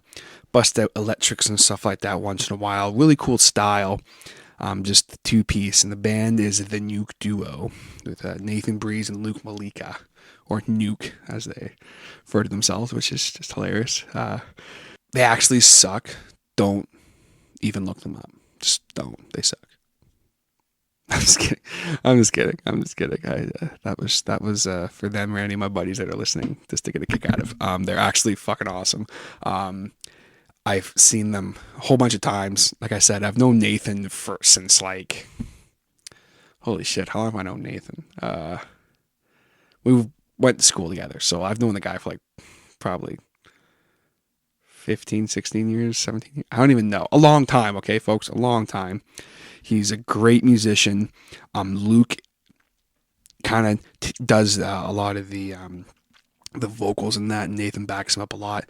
bust out electrics and stuff like that once in a while. Really cool style. Just the two piece, and the band is the Nuke Duo with Nathan Breeze and Luke Malika, or Nuke as they refer to themselves, which is just hilarious. They actually suck. Don't even look them up. Just don't. They suck. I'm just kidding. That was for them, Randy, my buddies that are listening, just to get a kick out of. They're actually fucking awesome. I've seen them a whole bunch of times. Like I said, I've known Nathan since like, holy shit, how long have I known Nathan? We went to school together, so I've known the guy for like probably 15, 16 years, 17 years. I don't even know. A long time, okay, folks? A long time. He's a great musician. Luke kind of does a lot of the vocals and that, and Nathan backs him up a lot.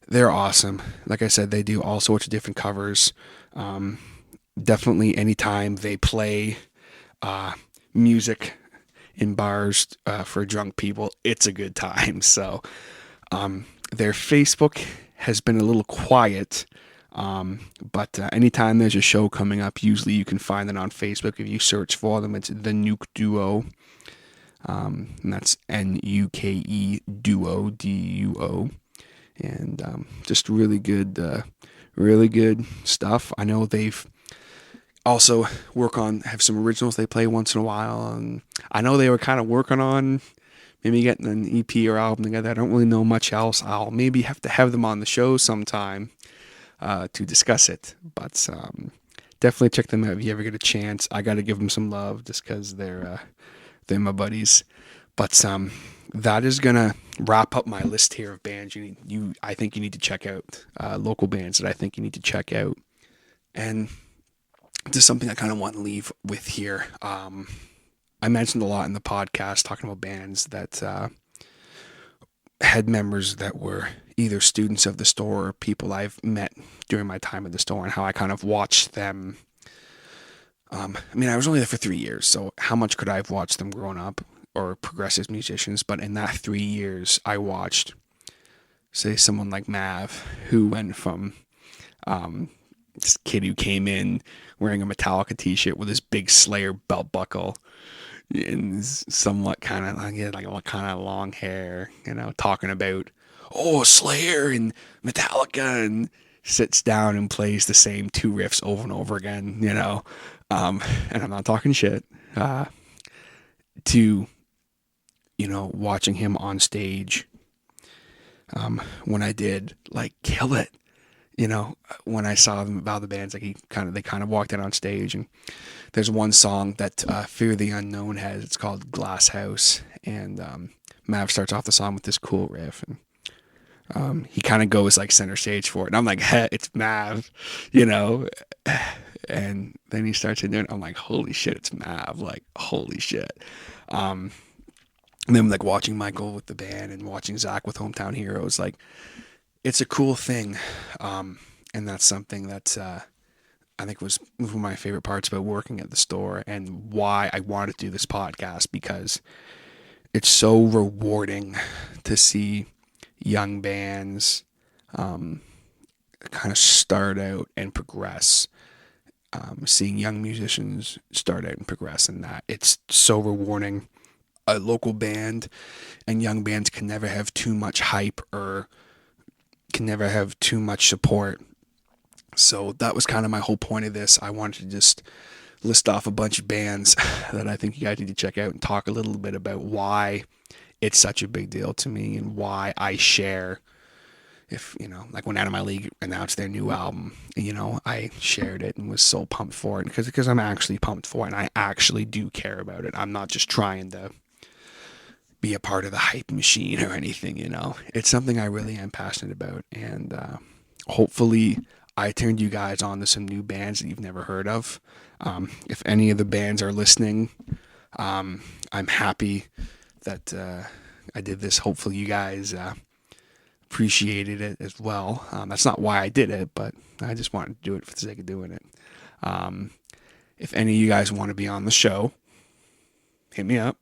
They're awesome. Like I said, they do all sorts of different covers. Definitely anytime they play music in bars for drunk people, it's a good time. So their Facebook has been a little quiet, but anytime there's a show coming up, usually you can find it on Facebook. If you search for them, it's the Nuke Duo, and that's Nuke Duo, Duo, and just really good stuff. I know they've also have some originals they play once in a while, and I know they were kind of working on maybe getting an EP or album together. I don't really know much else. I'll maybe have to have them on the show sometime to discuss it. But definitely check them out if you ever get a chance. I got to give them some love just because they're my buddies. But that is gonna wrap up my list here of bands I think you need to check out. Local bands that I think you need to check out, and just something I kind of want to leave with here. I mentioned a lot in the podcast talking about bands that had members that were either students of the store or people I've met during my time at the store, and how I kind of watched them. I mean, I was only there for 3 years, so how much could I have watched them growing up or progress as musicians? But in that 3 years, I watched, say, someone like Mav, who went from this kid who came in wearing a Metallica t-shirt with his big Slayer belt buckle and somewhat kind of like kind of long hair, talking about Slayer and Metallica, and sits down and plays the same two riffs over and over again, and I'm not talking shit, to watching him on stage, when I did like kill it, when I saw them about the bands, like they kind of walked out on stage, and there's one song that Fear the Unknown has. It's called Glass House, and Mav starts off the song with this cool riff, and he kind of goes like center stage for it, and I'm like, hey, it's Mav, and then he starts doing it. I'm like, holy shit, it's Mav, like holy shit. And then like watching Michael with the band and watching Zach with Hometown Heroes, like it's a cool thing, and that's something that I think was one of my favorite parts about working at the store, and why I wanted to do this podcast, because it's so rewarding to see young bands kind of start out and progress, seeing young musicians start out and progress, and that it's so rewarding. a local band and young bands can never have too much hype or can never have too much support. So that was kind of my whole point of this. I wanted to just list off a bunch of bands that I think you guys need to check out and talk a little bit about why it's such a big deal to me and why I share. If, like when Out of My League announced their new album, I shared it and was so pumped for it because I'm actually pumped for it and I actually do care about it. I'm not just trying to be a part of the hype machine or anything, It's something I really am passionate about. And hopefully I turned you guys on to some new bands that you've never heard of. If any of the bands are listening, I'm happy that I did this. Hopefully you guys appreciated it as well. That's not why I did it, but I just wanted to do it for the sake of doing it. If any of you guys want to be on the show, hit me up.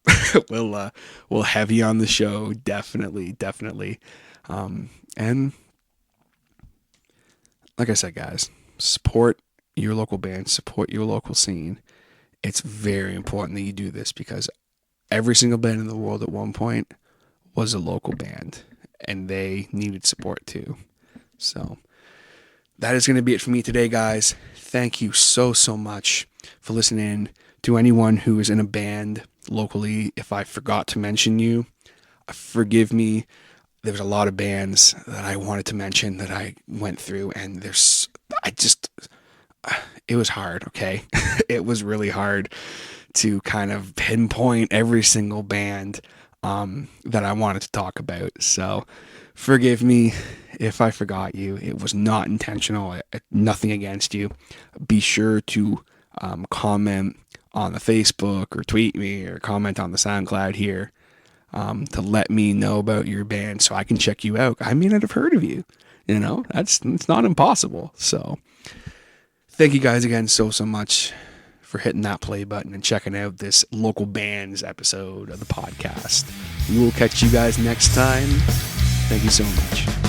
We'll have you on the show, definitely. And like I said, guys, support your local band, support your local scene. It's very important that you do this because every single band in the world at one point was a local band and they needed support too. So that is going to be it for me today, guys. Thank you so much for listening. To anyone who is in a band locally, if I forgot to mention you, forgive me. There's a lot of bands that I wanted to mention that I went through, and it was hard, okay? It was really hard to kind of pinpoint every single band that I wanted to talk about. So forgive me if I forgot you. It was not intentional. Nothing against you. Be sure to comment on the Facebook or tweet me or comment on the SoundCloud here to let me know about your band so I can check you out. I may not have heard of you. It's not impossible. So thank you guys again so much for hitting that play button and checking out this local bands episode of the podcast. We will catch you guys next time. Thank you so much.